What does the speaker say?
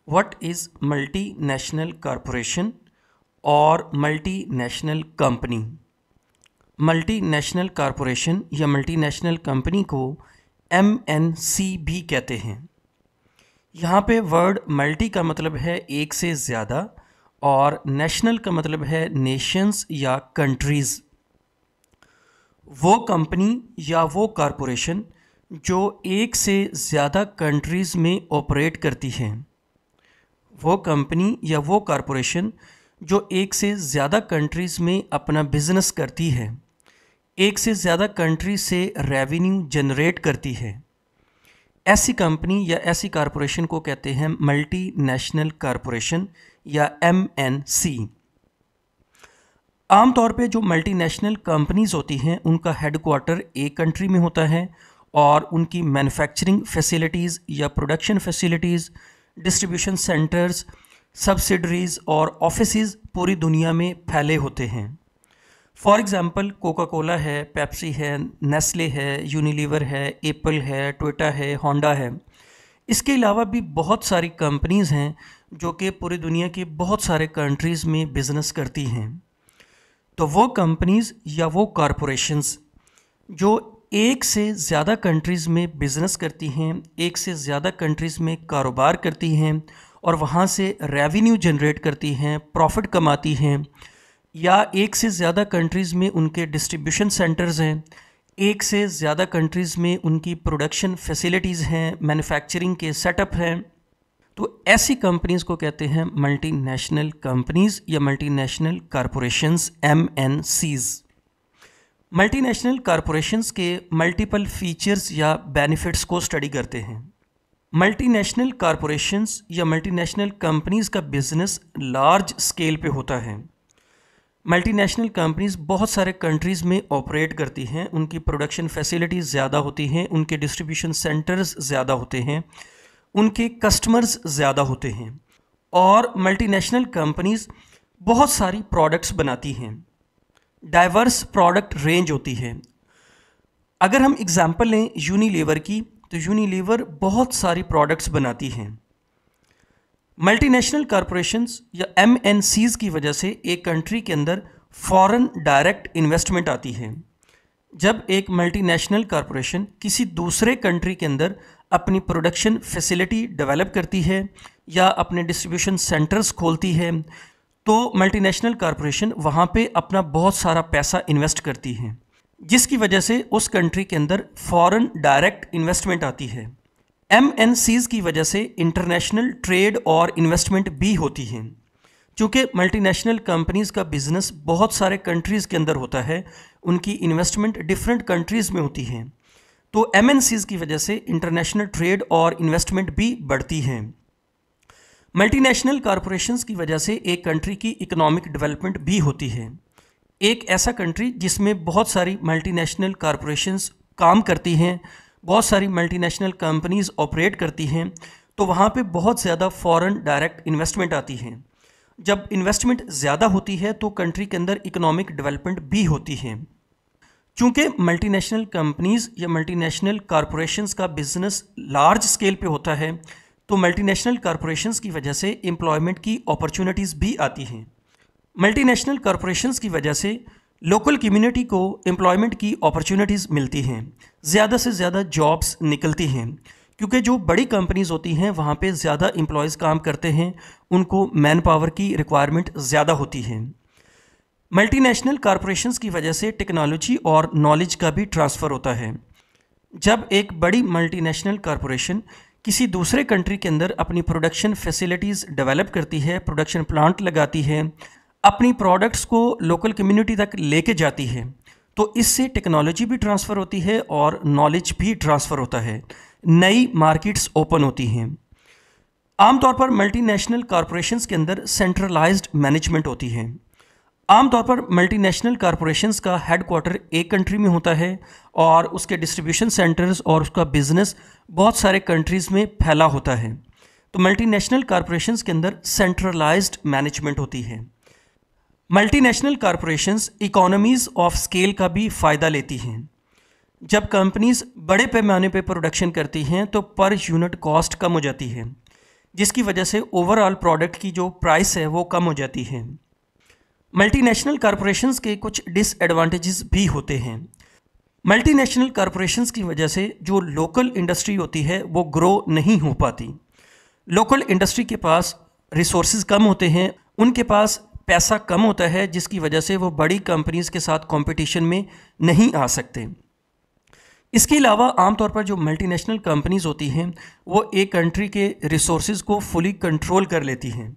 What is multinational corporation और multinational company? Multinational corporation या multinational company को MNC भी कहते हैं। यहाँ पे वर्ड मल्टी का मतलब है एक से ज़्यादा और नेशनल का मतलब है नेशंस या कंट्रीज़। वो कंपनी या वो कॉरपोरेशन जो एक से ज़्यादा कंट्रीज़ में ऑपरेट करती है। वो कंपनी या वो कॉरपोरेशन जो एक से ज़्यादा कंट्रीज़ में अपना बिजनेस करती है, एक से ज़्यादा कंट्री से रेवेन्यू जनरेट करती है, ऐसी कंपनी या ऐसी कॉरपोरेशन को कहते हैं मल्टीनेशनल कॉरपोरेशन या MNC। आमतौर पे जो मल्टीनेशनल कंपनीज़ होती हैं उनका हेडक्वार्टर एक कंट्री में होता है और उनकी मैन्युफैक्चरिंग फैसिलिटीज़ या production facilities, distribution centres, subsidiaries और ऑफिसेज़ पूरी दुनिया में फैले होते हैं। फॉर एग्ज़ाम्पल कोका कोला है, पेप्सी है, नेस्ले है, यूनिलीवर है, एप्पल है, टोयोटा है, होंडा है। इसके अलावा भी बहुत सारी कंपनीज़ हैं जो कि पूरी दुनिया के बहुत सारे कंट्रीज़ में बिज़नेस करती हैं। तो वो कंपनीज़ या वो कॉरपोरेशंस जो एक से ज़्यादा कंट्रीज़ में बिज़नेस करती हैं, एक से ज़्यादा कंट्रीज़ में कारोबार करती हैं और वहाँ से रेवेन्यू जनरेट करती हैं, प्रॉफिट कमाती हैं, या एक से ज़्यादा कंट्रीज़ में उनके डिस्ट्रीब्यूशन सेंटर्स हैं, एक से ज़्यादा कंट्रीज़ में उनकी प्रोडक्शन फैसिलिटीज़ हैं, मैन्युफैक्चरिंग के सेटअप हैं, तो ऐसी कंपनीज़ को कहते हैं मल्टीनेशनल कंपनीज़ या multinational corporations MNCs। Multinational corporations के मल्टीपल फीचर्स या बेनिफिट्स को स्टडी करते हैं। मल्टीनेशनल कॉरपोरेशंस या मल्टीनेशनल कंपनीज़ का बिजनेस लार्ज स्केल पे होता है। मल्टीनेशनल कंपनीज़ बहुत सारे कंट्रीज़ में ऑपरेट करती हैं, उनकी प्रोडक्शन फैसिलिटीज़ ज़्यादा होती हैं, उनके डिस्ट्रीब्यूशन सेंटर्स ज़्यादा होते हैं, उनके कस्टमर्स ज़्यादा होते हैं और मल्टीनेशनल कंपनीज़ बहुत सारी प्रोडक्ट्स बनाती हैं, डाइवर्स प्रोडक्ट रेंज होती है। अगर हम एग्जांपल लें यूनिलीवर की, तो यूनिलीवर बहुत सारी प्रोडक्ट्स बनाती हैं। मल्टीनेशनल कॉरपोरेशंस या MNCs की वजह से एक कंट्री के अंदर फॉरेन डायरेक्ट इन्वेस्टमेंट आती है। जब एक मल्टीनेशनल कॉरपोरेशन किसी दूसरे कंट्री के अंदर अपनी प्रोडक्शन फैसिलिटी डेवलप करती है या अपने डिस्ट्रीब्यूशन सेंटर्स खोलती है, तो मल्टीनेशनल कॉरपोरेशन वहाँ पे अपना बहुत सारा पैसा इन्वेस्ट करती है, जिसकी वजह से उस कंट्री के अंदर फॉरेन डायरेक्ट इन्वेस्टमेंट आती है। MNCs की वजह से इंटरनेशनल ट्रेड और इन्वेस्टमेंट भी होती हैं। चूँकि मल्टीनेशनल कंपनीज़ का बिज़नेस बहुत सारे कंट्रीज़ के अंदर होता है, उनकी इन्वेस्टमेंट डिफरेंट कंट्रीज़ में होती हैं, तो MNCs की वजह से इंटरनेशनल ट्रेड और इन्वेस्टमेंट भी बढ़ती हैं। मल्टीनेशनल कॉरपोरेशंस की वजह से एक कंट्री की इकोनॉमिक डेवलपमेंट भी होती है। एक ऐसा कंट्री जिसमें बहुत सारी मल्टीनेशनल कॉरपोरेशंस काम करती हैं, बहुत सारी मल्टीनेशनल कंपनीज़ ऑपरेट करती हैं, तो वहाँ पे बहुत ज़्यादा फॉरेन डायरेक्ट इन्वेस्टमेंट आती है। जब इन्वेस्टमेंट ज़्यादा होती है तो कंट्री के अंदर इकोनॉमिक डेवलपमेंट भी होती है। चूँकि मल्टीनेशनल कंपनीज़ या मल्टीनेशनल कॉरपोरेशंस का बिज़नेस लार्ज स्केल पे होता है, तो मल्टीनेशनल कॉरपोरेशंस की वजह से एम्प्लॉयमेंट की अपॉर्चुनिटीज़ भी आती हैं। मल्टीनेशनल कॉरपोरेशंस की वजह से लोकल कम्युनिटी को एम्प्लॉयमेंट की अपॉर्चुनिटीज़ मिलती हैं, ज़्यादा से ज़्यादा जॉब्स निकलती हैं, क्योंकि जो बड़ी कंपनीज़ होती हैं वहाँ पे ज़्यादा एम्प्लॉयज़ काम करते हैं, उनको मैन पावर की रिक्वायरमेंट ज़्यादा होती है। मल्टीनेशनल कॉरपोरेशंस की वजह से टेक्नोलॉजी और नॉलेज का भी ट्रांसफ़र होता है। जब एक बड़ी मल्टीनेशनल कॉरपोरेशन किसी दूसरे कंट्री के अंदर अपनी प्रोडक्शन फैसिलिटीज़ डेवलप करती है, प्रोडक्शन प्लांट लगाती है, अपनी प्रोडक्ट्स को लोकल कम्युनिटी तक लेके जाती है, तो इससे टेक्नोलॉजी भी ट्रांसफ़र होती है और नॉलेज भी ट्रांसफ़र होता है, नई मार्केट्स ओपन होती हैं। आमतौर पर मल्टीनेशनल कॉरपोरेशंस के अंदर सेंट्रलाइज्ड मैनेजमेंट होती है। आमतौर पर मल्टीनेशनल कॉरपोरेशंस का हेडक्वार्टर एक कंट्री में होता है और उसके डिस्ट्रीब्यूशन सेंटर्स और उसका बिजनेस बहुत सारे कंट्रीज़ में फैला होता है। तो मल्टीनेशनल कॉरपोरेशंस के अंदर सेंट्रलाइज्ड मैनेजमेंट होती है। Multinational corporations economies of scale का भी फ़ायदा लेती हैं। जब कंपनीज़ बड़े पैमाने पर प्रोडक्शन करती हैं तो पर यूनिट कॉस्ट कम हो जाती है। जिसकी वजह से ओवरऑल प्रोडक्ट की जो प्राइस है वो कम हो जाती है। मल्टीनेशनल कॉरपोरेशंस के कुछ डिसएडवांटेजेस भी होते हैं। मल्टीनेशनल कॉरपोरेशंस की वजह से जो लोकल इंडस्ट्री होती है वो ग्रो नहीं हो पाती। लोकल इंडस्ट्री के पास रिसोर्सेज कम होते हैं, उनके पास पैसा कम होता है, जिसकी वजह से वो बड़ी कंपनीज़ के साथ कंपटीशन में नहीं आ सकते। इसके अलावा आमतौर पर जो मल्टीनेशनल कंपनीज़ होती हैं वो एक कंट्री के रिसोर्सेज को फुली कंट्रोल कर लेती हैं।